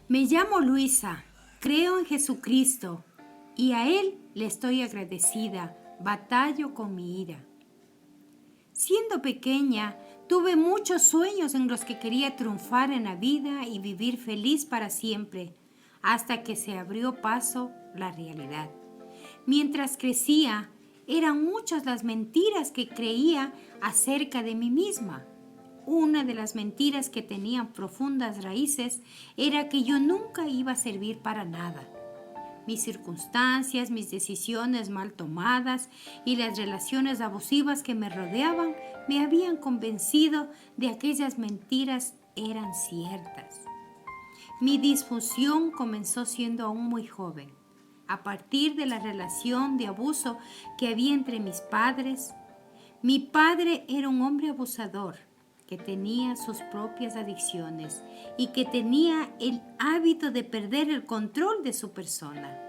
Me llamo Luisa, creo en Jesucristo y a Él le estoy agradecida, batallo con mi ira. Siendo pequeña, tuve muchos sueños en los que quería triunfar en la vida y vivir feliz para siempre, hasta que se abrió paso la realidad. Mientras crecía, eran muchas las mentiras que creía acerca de mí misma. Una de las mentiras que tenían profundas raíces era que yo nunca iba a servir para nada. Mis circunstancias, mis decisiones mal tomadas y las relaciones abusivas que me rodeaban me habían convencido de que aquellas mentiras eran ciertas. Mi disfunción comenzó siendo aún muy joven, a partir de la relación de abuso que había entre mis padres. Mi padre era un hombre abusador que tenía sus propias adicciones y que tenía el hábito de perder el control de su persona.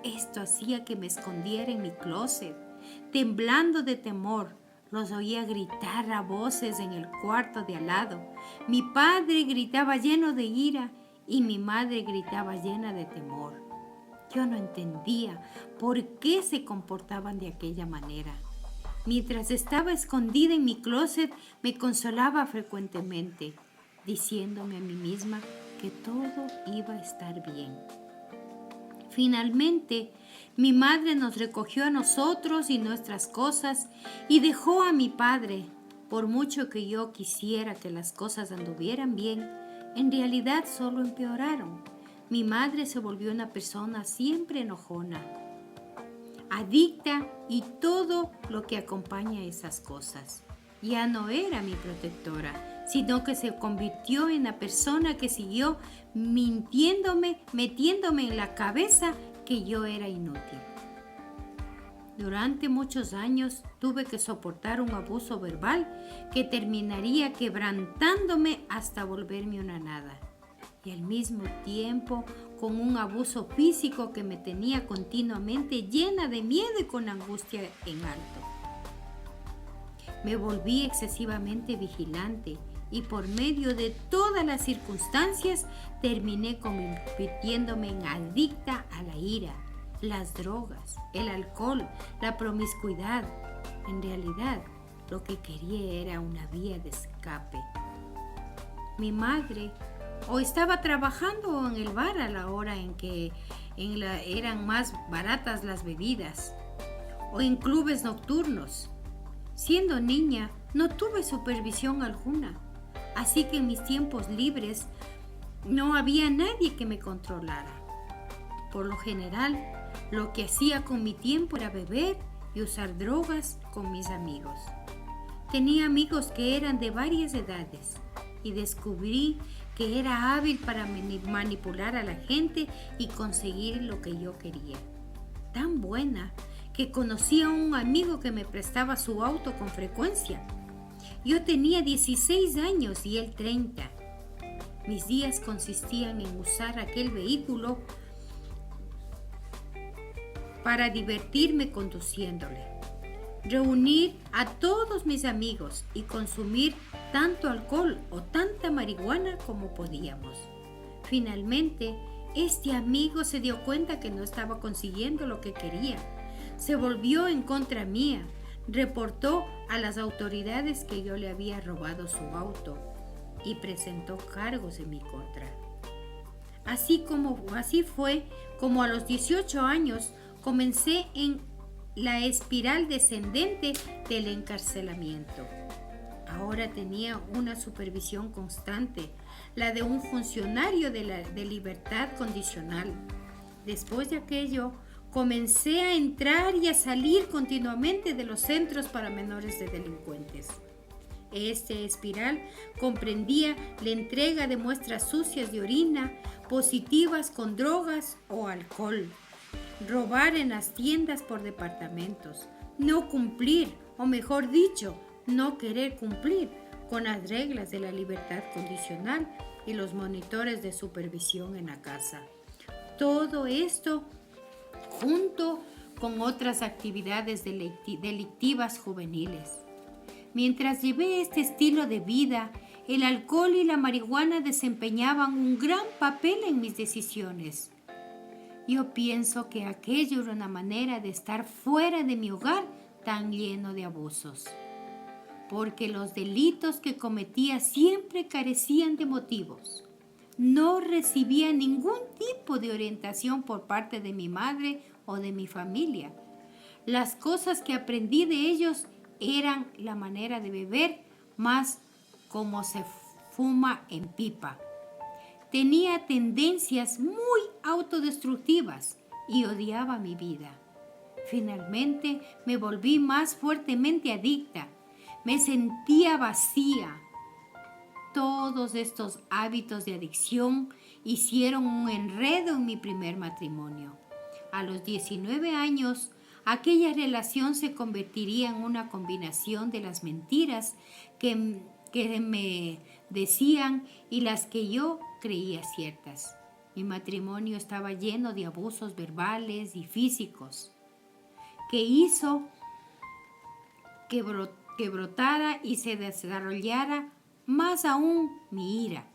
Esto hacía que me escondiera en mi closet, temblando de temor. Los oía gritar a voces en el cuarto de al lado. Mi padre gritaba lleno de ira y mi madre gritaba llena de temor. Yo no entendía por qué se comportaban de aquella manera. Mientras estaba escondida en mi closet, me consolaba frecuentemente, diciéndome a mí misma que todo iba a estar bien. Finalmente, mi madre nos recogió a nosotros y nuestras cosas y dejó a mi padre. Por mucho que yo quisiera que las cosas anduvieran bien, en realidad solo empeoraron. Mi madre se volvió una persona siempre enojona, adicta y todo lo que acompaña a esas cosas. Ya no era mi protectora, sino que se convirtió en la persona que siguió mintiéndome, metiéndome en la cabeza que yo era inútil. Durante muchos años tuve que soportar un abuso verbal que terminaría quebrantándome hasta volverme una nada. Y al mismo tiempo con un abuso físico que me tenía continuamente llena de miedo y con angustia en alto. Me volví excesivamente vigilante y por medio de todas las circunstancias terminé convirtiéndome en adicta a la ira, las drogas, el alcohol, la promiscuidad. En realidad, lo que quería era una vía de escape. Mi madre o estaba trabajando en el bar a la hora en que eran más baratas las bebidas, o en clubes nocturnos. Siendo niña, no tuve supervisión alguna, así que en mis tiempos libres no había nadie que me controlara. Por lo general, lo que hacía con mi tiempo era beber y usar drogas con mis amigos. Tenía amigos que eran de varias edades y descubrí que era hábil para manipular a la gente y conseguir lo que yo quería. Tan buena que conocí a un amigo que me prestaba su auto con frecuencia. Yo tenía 16 años y él 30. Mis días consistían en usar aquel vehículo para divertirme conduciéndole, reunir a todos mis amigos y consumir tanto alcohol o tanta marihuana como podíamos. Finalmente, este amigo se dio cuenta que no estaba consiguiendo lo que quería. Se volvió en contra mía, reportó a las autoridades que yo le había robado su auto y presentó cargos en mi contra. Así fue como a los 18 años comencé en la espiral descendente del encarcelamiento. Ahora tenía una supervisión constante, la de un funcionario de libertad condicional. Después de aquello, comencé a entrar y a salir continuamente de los centros para menores de delincuentes. Este espiral comprendía la entrega de muestras sucias de orina, positivas con drogas o alcohol, robar en las tiendas por departamentos, no cumplir, o mejor dicho, no querer cumplir con las reglas de la libertad condicional y los monitores de supervisión en la casa. Todo esto junto con otras actividades delictivas juveniles. Mientras llevé este estilo de vida, el alcohol y la marihuana desempeñaban un gran papel en mis decisiones. Yo pienso que aquello era una manera de estar fuera de mi hogar tan lleno de abusos, porque los delitos que cometía siempre carecían de motivos. No recibía ningún tipo de orientación por parte de mi madre o de mi familia. Las cosas que aprendí de ellos eran la manera de beber, más como se fuma en pipa. Tenía tendencias muy autodestructivas y odiaba mi vida. Finalmente me volví más fuertemente adicta. Me sentía vacía. Todos estos hábitos de adicción hicieron un enredo en mi primer matrimonio. A los 19 años, aquella relación se convertiría en una combinación de las mentiras que me decían y las que yo creía ciertas. Mi matrimonio estaba lleno de abusos verbales y físicos, que hizo que brotara y se desarrollara más aún mi ira.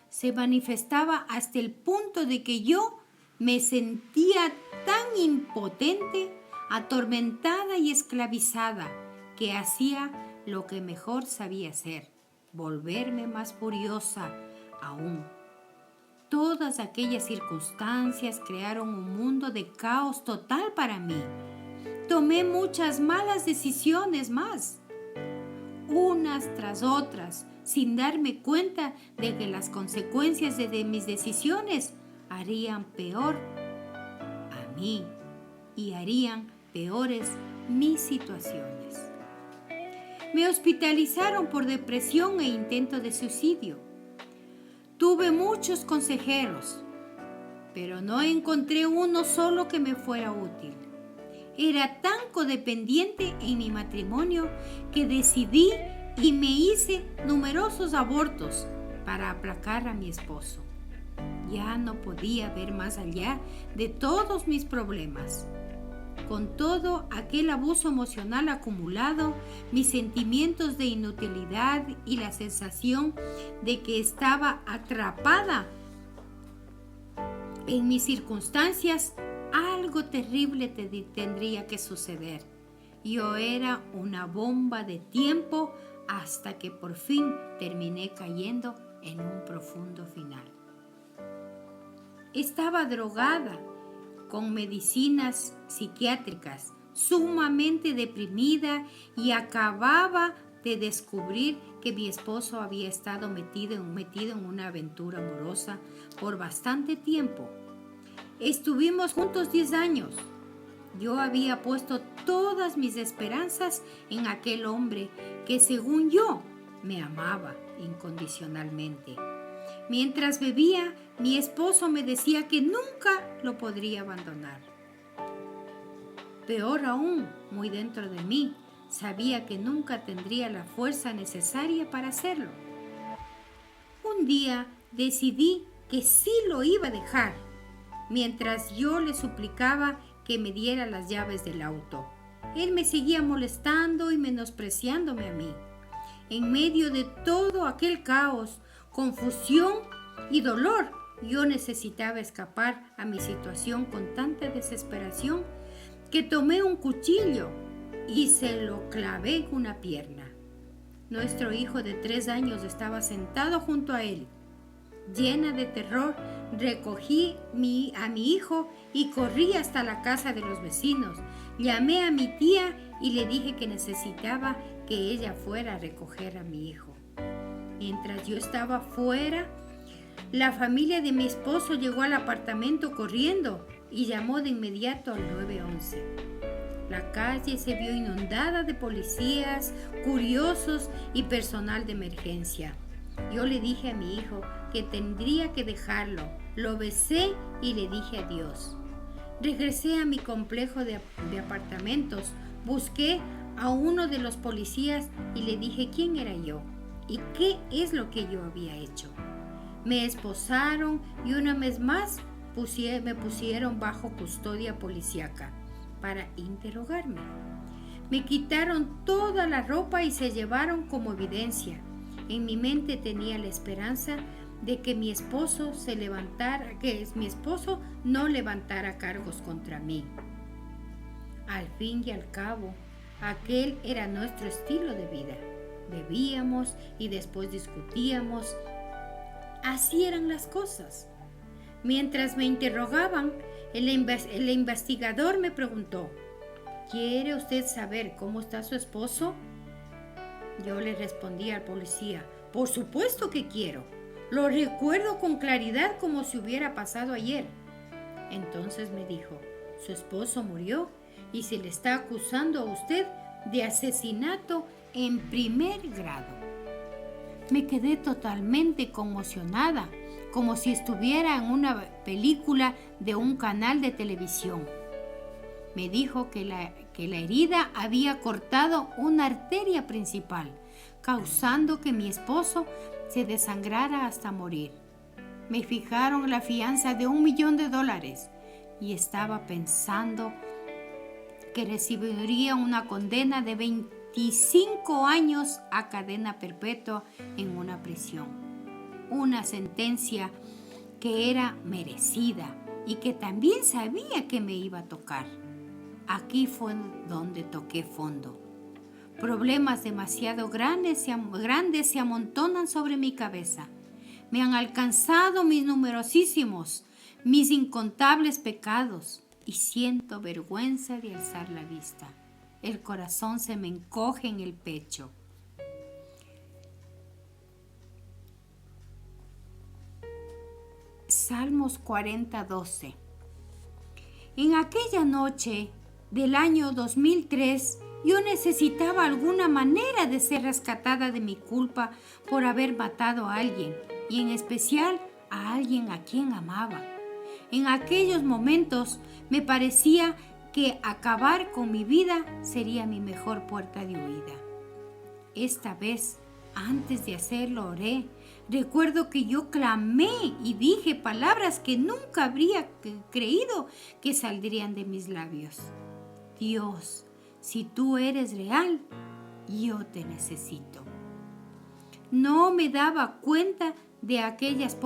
Se manifestaba hasta el punto de que yo me sentía tan impotente, atormentada y esclavizada, que hacía lo que mejor sabía hacer, volverme más furiosa aún. Todas aquellas circunstancias crearon un mundo de caos total para mí. Tomé muchas malas decisiones más, unas tras otras, sin darme cuenta de que las consecuencias de mis decisiones harían peor a mí y harían peores mis situaciones. Me hospitalizaron por depresión e intento de suicidio. Tuve muchos consejeros, pero no encontré uno solo que me fuera útil. Era tan codependiente en mi matrimonio que decidí y me hice numerosos abortos para aplacar a mi esposo. Ya no podía ver más allá de todos mis problemas. Con todo aquel abuso emocional acumulado, mis sentimientos de inutilidad y la sensación de que estaba atrapada en mis circunstancias, algo terrible tendría que suceder. Yo era una bomba de tiempo hasta que por fin terminé cayendo en un profundo final. Estaba drogada con medicinas psiquiátricas, sumamente deprimida y acababa de descubrir que mi esposo había estado metido en una aventura amorosa por bastante tiempo. Estuvimos juntos 10 años. Yo había puesto todas mis esperanzas en aquel hombre que, según yo, me amaba incondicionalmente. Mientras bebía, mi esposo me decía que nunca lo podría abandonar. Peor aún, muy dentro de mí, sabía que nunca tendría la fuerza necesaria para hacerlo. Un día decidí que sí lo iba a dejar, mientras yo le suplicaba que me diera las llaves del auto. Él me seguía molestando y menospreciándome a mí. En medio de todo aquel caos, confusión y dolor, yo necesitaba escapar a mi situación con tanta desesperación que tomé un cuchillo y se lo clavé en una pierna. Nuestro hijo de 3 años estaba sentado junto a él. Llena de terror, recogí a mi hijo y corrí hasta la casa de los vecinos. Llamé a mi tía y le dije que necesitaba que ella fuera a recoger a mi hijo. Mientras yo estaba fuera, la familia de mi esposo llegó al apartamento corriendo y llamó de inmediato al 911. La calle se vio inundada de policías, curiosos y personal de emergencia. Yo le dije a mi hijo que tendría que dejarlo. Lo besé y le dije adiós. Regresé a mi complejo de apartamentos. Busqué a uno de los policías y le dije quién era yo y qué es lo que yo había hecho. Me esposaron y una vez más me pusieron bajo custodia policíaca para interrogarme. Me quitaron toda la ropa y se llevaron como evidencia En mi mente tenía la esperanza de que mi esposo no levantara cargos contra mí. Al fin y al cabo, aquel era nuestro estilo de vida. Bebíamos y después discutíamos. Así eran las cosas. Mientras me interrogaban, el investigador me preguntó: ¿quiere usted saber cómo está su esposo? Yo le respondí al policía: por supuesto que quiero. Lo recuerdo con claridad como si hubiera pasado ayer. Entonces me dijo: su esposo murió y se le está acusando a usted de asesinato en primer grado. Me quedé totalmente conmocionada, como si estuviera en una película de un canal de televisión. Me dijo que la herida había cortado una arteria principal, causando que mi esposo se desangrara hasta morir. Me fijaron la fianza de $1 millón y estaba pensando que recibiría una condena de 25 años a cadena perpetua en una prisión. Una sentencia que era merecida y que también sabía que me iba a tocar. Aquí fue donde toqué fondo. Problemas demasiado grandes se amontonan sobre mi cabeza. Me han alcanzado mis incontables pecados y siento vergüenza de alzar la vista. El corazón se me encoge en el pecho. Salmos 40:12. En aquella noche del año 2003, yo necesitaba alguna manera de ser rescatada de mi culpa por haber matado a alguien, y en especial a alguien a quien amaba. En aquellos momentos me parecía que acabar con mi vida sería mi mejor puerta de huida. Esta vez, antes de hacerlo, oré. Recuerdo que yo clamé y dije palabras que nunca habría creído que saldrían de mis labios. Dios, si tú eres real, yo te necesito. No me daba cuenta de que aquellas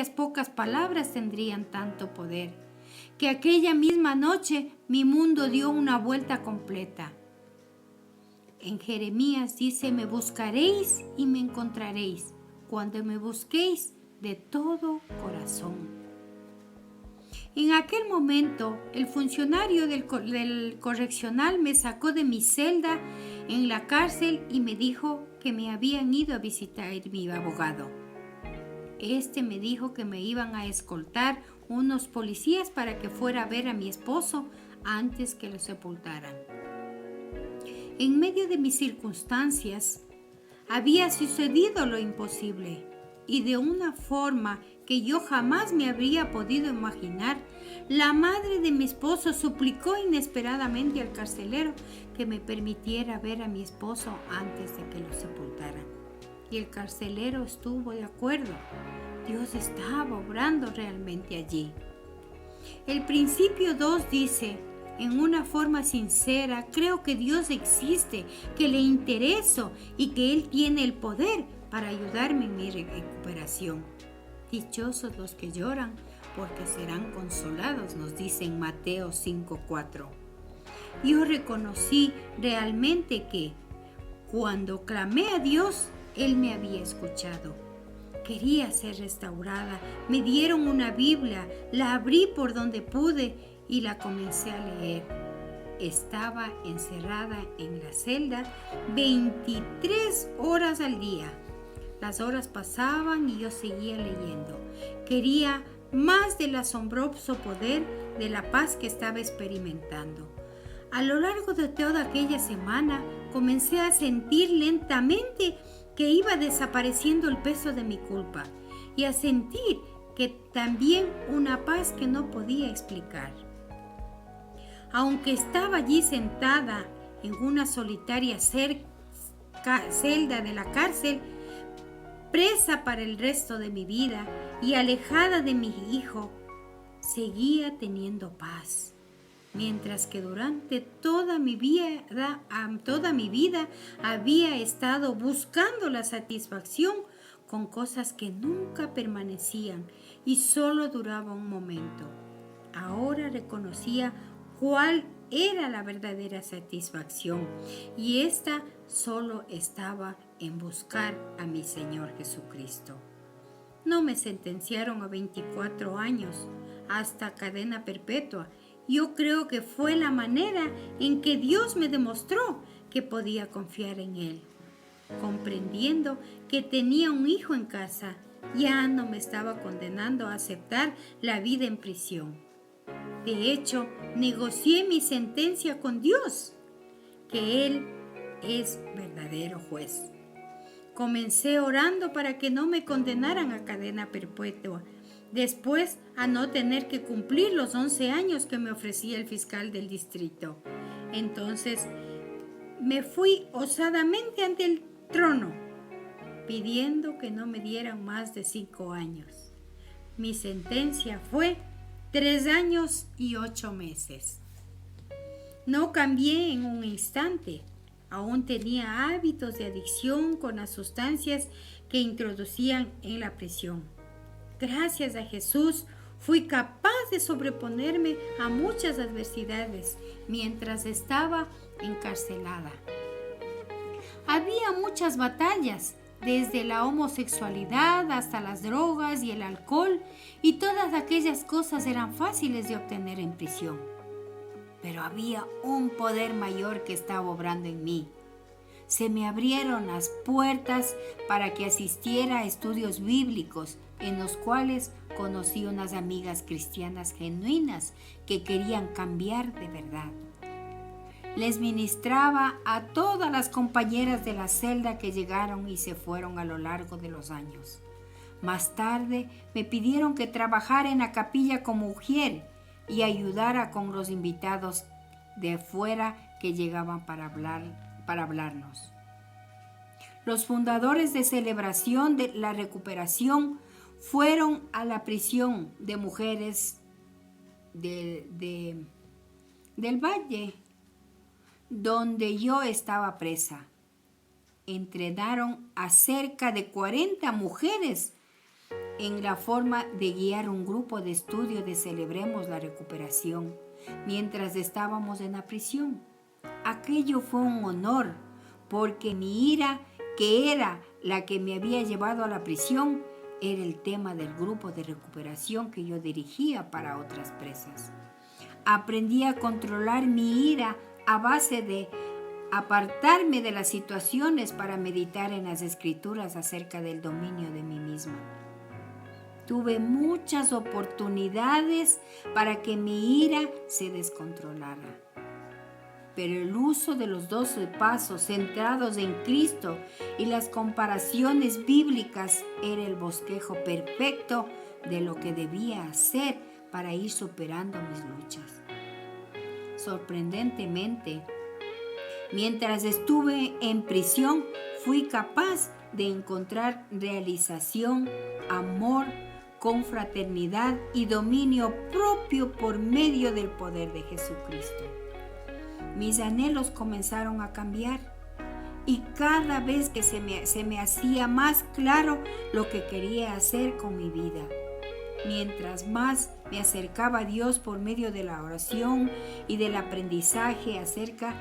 pocas palabras tendrían tanto poder, que aquella misma noche mi mundo dio una vuelta completa. En Jeremías dice: me buscaréis y me encontraréis, cuando me busquéis de todo corazón. En aquel momento, el funcionario del correccional me sacó de mi celda en la cárcel y me dijo que me habían ido a visitar mi abogado. Este me dijo que me iban a escoltar unos policías para que fuera a ver a mi esposo antes que lo sepultaran. En medio de mis circunstancias, había sucedido lo imposible, y de una forma que yo jamás me habría podido imaginar. La madre de mi esposo suplicó inesperadamente al carcelero que me permitiera ver a mi esposo antes de que lo sepultaran. Y el carcelero estuvo de acuerdo. Dios estaba obrando realmente allí. El principio 2 dice: en una forma sincera, creo que Dios existe, que le intereso y que Él tiene el poder para ayudarme en mi recuperación. Dichosos los que lloran, porque serán consolados, nos dice en Mateo 5:4. Yo reconocí realmente que cuando clamé a Dios, Él me había escuchado. Quería ser restaurada. Me dieron una Biblia, la abrí por donde pude y la comencé a leer. Estaba encerrada en la celda 23 horas al día. Las horas pasaban y yo seguía leyendo. Quería más del asombroso poder de la paz que estaba experimentando. A lo largo de toda aquella semana comencé a sentir lentamente que iba desapareciendo el peso de mi culpa y a sentir que también una paz que no podía explicar. Aunque estaba allí sentada en una solitaria celda de la cárcel, presa para el resto de mi vida y alejada de mi hijo, seguía teniendo paz. mientras que durante toda mi vida había estado buscando la satisfacción con cosas que nunca permanecían y solo duraba un momento. Ahora reconocía cuál era la verdadera satisfacción y esta solo estaba en buscar a mi Señor Jesucristo. No me sentenciaron a 24 años, hasta cadena perpetua. Yo creo que fue la manera en que Dios me demostró que podía confiar en Él. Comprendiendo que tenía un hijo en casa, ya no me estaba condenando a aceptar la vida en prisión. De hecho, negocié mi sentencia con Dios, que Él es verdadero juez. Comencé orando para que no me condenaran a cadena perpetua, después a no tener que cumplir los 11 años que me ofrecía el fiscal del distrito. Entonces me fui osadamente ante el trono, pidiendo que no me dieran más de 5 años. Mi sentencia fue 3 años y 8 meses. No cambié en un instante. Aún tenía hábitos de adicción con las sustancias que introducían en la prisión. Gracias a Jesús, fui capaz de sobreponerme a muchas adversidades mientras estaba encarcelada. Había muchas batallas, desde la homosexualidad hasta las drogas y el alcohol, y todas aquellas cosas eran fáciles de obtener en prisión. Pero había un poder mayor que estaba obrando en mí. Se me abrieron las puertas para que asistiera a estudios bíblicos, en los cuales conocí unas amigas cristianas genuinas que querían cambiar de verdad. Les ministraba a todas las compañeras de la celda que llegaron y se fueron a lo largo de los años. Más tarde me pidieron que trabajara en la capilla como mujer y ayudara con los invitados de fuera que llegaban para hablarnos. Los fundadores de Celebración de la Recuperación fueron a la prisión de mujeres del Valle, donde yo estaba presa. Entrenaron a cerca de 40 mujeres en la forma de guiar un grupo de estudio de Celebremos la Recuperación mientras estábamos en la prisión. Aquello fue un honor, porque mi ira, que era la que me había llevado a la prisión, era el tema del grupo de recuperación que yo dirigía para otras presas. Aprendí a controlar mi ira a base de apartarme de las situaciones para meditar en las Escrituras acerca del dominio de mí misma. Tuve muchas oportunidades para que mi ira se descontrolara. Pero el uso de los 12 pasos centrados en Cristo y las comparaciones bíblicas era el bosquejo perfecto de lo que debía hacer para ir superando mis luchas. Sorprendentemente, mientras estuve en prisión, fui capaz de encontrar realización, amor, confraternidad y dominio propio por medio del poder de Jesucristo. Mis anhelos comenzaron a cambiar y cada vez que se me hacía más claro lo que quería hacer con mi vida. Mientras más me acercaba a Dios por medio de la oración y del aprendizaje acerca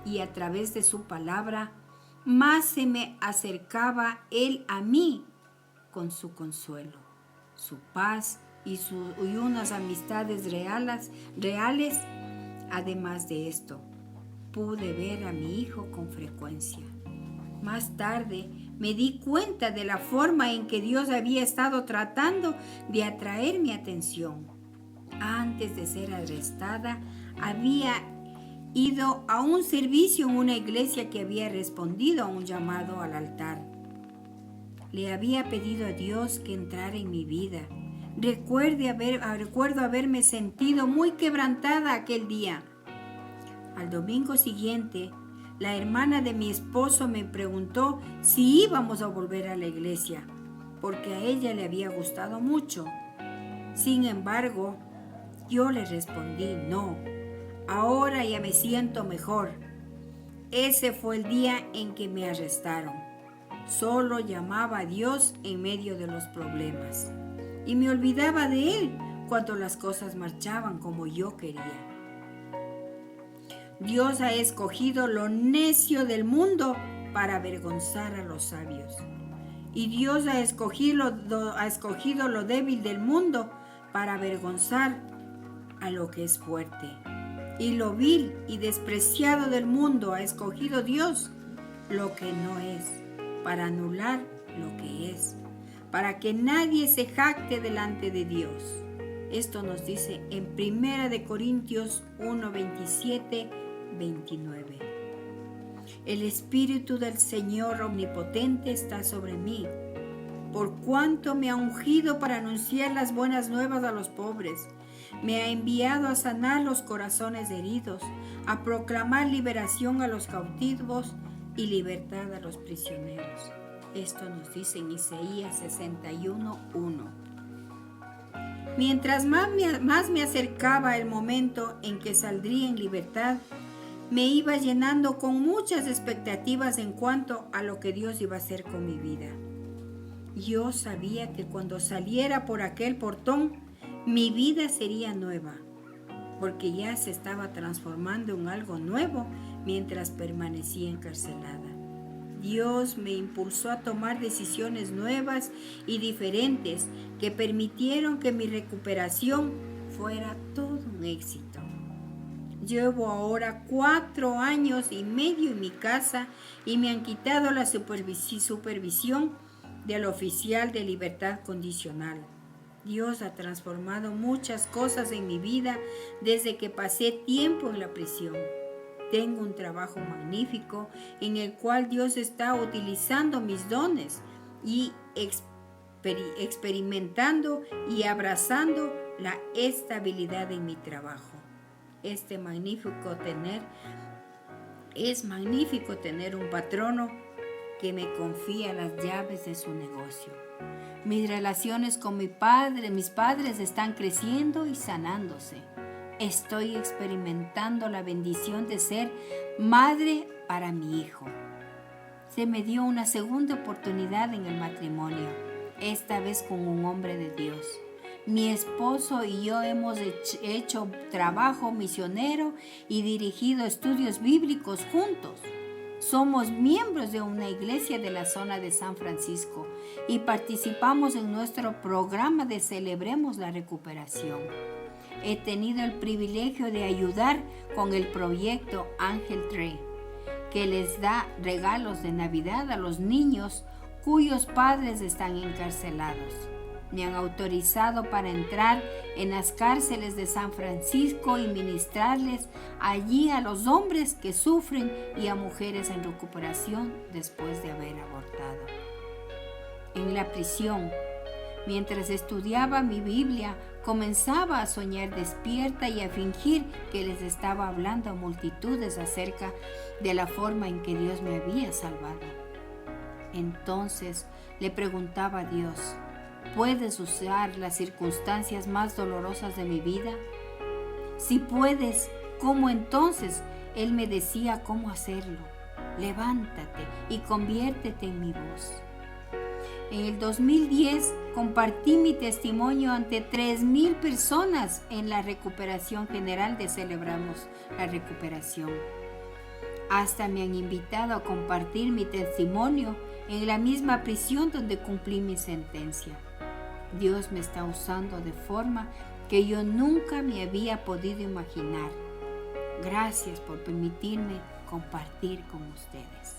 y a través de su palabra, más se me acercaba Él a mí con su consuelo, su paz y unas amistades reales. Además de esto, pude ver a mi hijo con frecuencia. Más tarde me di cuenta de la forma en que Dios había estado tratando de atraer mi atención. Antes de ser arrestada, había ido a un servicio en una iglesia que había respondido a un llamado al altar. Le había pedido a Dios que entrara en mi vida. Recuerdo haberme sentido muy quebrantada aquel día. Al domingo siguiente, la hermana de mi esposo me preguntó si íbamos a volver a la iglesia, porque a ella le había gustado mucho. Sin embargo, yo le respondí no. Ahora ya me siento mejor. Ese fue el día en que me arrestaron. Solo llamaba a Dios en medio de los problemas y me olvidaba de Él cuando las cosas marchaban como yo quería. Dios ha escogido lo necio del mundo para avergonzar a los sabios. Y Dios ha escogido lo débil del mundo para avergonzar a lo que es fuerte. Y lo vil y despreciado del mundo ha escogido Dios, lo que no es, para anular lo que es, para que nadie se jacte delante de Dios. Esto nos dice en 1 Corintios 1, 27, 29. El Espíritu del Señor Omnipotente está sobre mí, por cuanto me ha ungido para anunciar las buenas nuevas a los pobres. Me ha enviado a sanar los corazones heridos, a proclamar liberación a los cautivos y libertad a los prisioneros. Esto nos dice en Isaías 61:1. Mientras más me acercaba el momento en que saldría en libertad, me iba llenando con muchas expectativas en cuanto a lo que Dios iba a hacer con mi vida. Yo sabía que cuando saliera por aquel portón, mi vida sería nueva, porque ya se estaba transformando en algo nuevo mientras permanecía encarcelada. Dios me impulsó a tomar decisiones nuevas y diferentes que permitieron que mi recuperación fuera todo un éxito. Llevo ahora 4 años y medio en mi casa y me han quitado la supervisión del oficial de libertad condicional. Dios ha transformado muchas cosas en mi vida desde que pasé tiempo en la prisión. Tengo un trabajo magnífico en el cual Dios está utilizando mis dones y experimentando y abrazando la estabilidad en mi trabajo. Es magnífico tener un patrono que me confía las llaves de su negocio. Mis relaciones con mis padres están creciendo y sanándose. Estoy experimentando la bendición de ser madre para mi hijo. Se me dio una segunda oportunidad en el matrimonio, esta vez con un hombre de Dios. Mi esposo y yo hemos hecho trabajo misionero y dirigido estudios bíblicos juntos. Somos miembros de una iglesia de la zona de San Francisco y participamos en nuestro programa de Celebremos la Recuperación. He tenido el privilegio de ayudar con el proyecto Ángel Tree, que les da regalos de Navidad a los niños cuyos padres están encarcelados. Me han autorizado para entrar en las cárceles de San Francisco y ministrarles allí a los hombres que sufren y a mujeres en recuperación después de haber abortado. En la prisión, mientras estudiaba mi Biblia, comenzaba a soñar despierta y a fingir que les estaba hablando a multitudes acerca de la forma en que Dios me había salvado. Entonces le preguntaba a Dios: ¿puedes usar las circunstancias más dolorosas de mi vida? Si puedes, ¿cómo entonces? Él me decía cómo hacerlo. Levántate y conviértete en mi voz. En el 2010 compartí mi testimonio ante 3,000 personas en la recuperación general de Celebramos la Recuperación. Hasta me han invitado a compartir mi testimonio en la misma prisión donde cumplí mi sentencia. Dios me está usando de forma que yo nunca me había podido imaginar. Gracias por permitirme compartir con ustedes.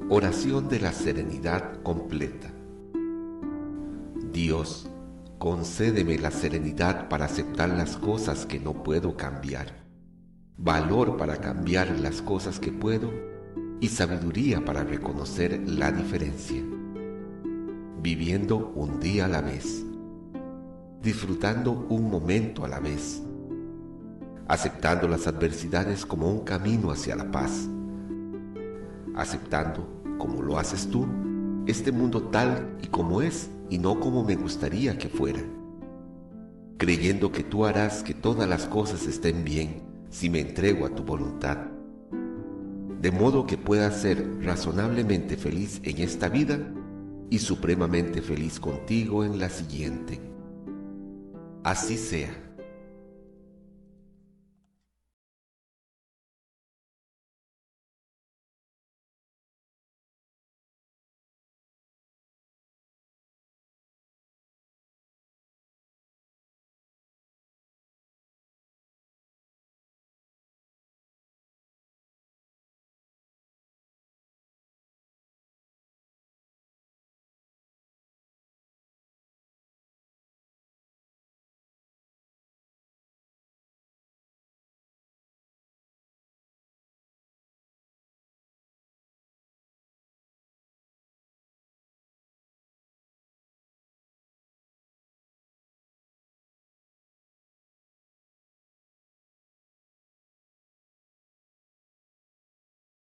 Oración de la serenidad completa. Dios, concédeme la serenidad para aceptar las cosas que no puedo cambiar, valor para cambiar las cosas que puedo y sabiduría para reconocer la diferencia. viviendo un día a la vez, disfrutando un momento a la vez, aceptando las adversidades como un camino hacia la paz, aceptando, como lo haces tú, este mundo tal y como es y no como me gustaría que fuera, creyendo que tú harás que todas las cosas estén bien si me entrego a tu voluntad, de modo que pueda ser razonablemente feliz en esta vida y supremamente feliz contigo en la siguiente. Así sea.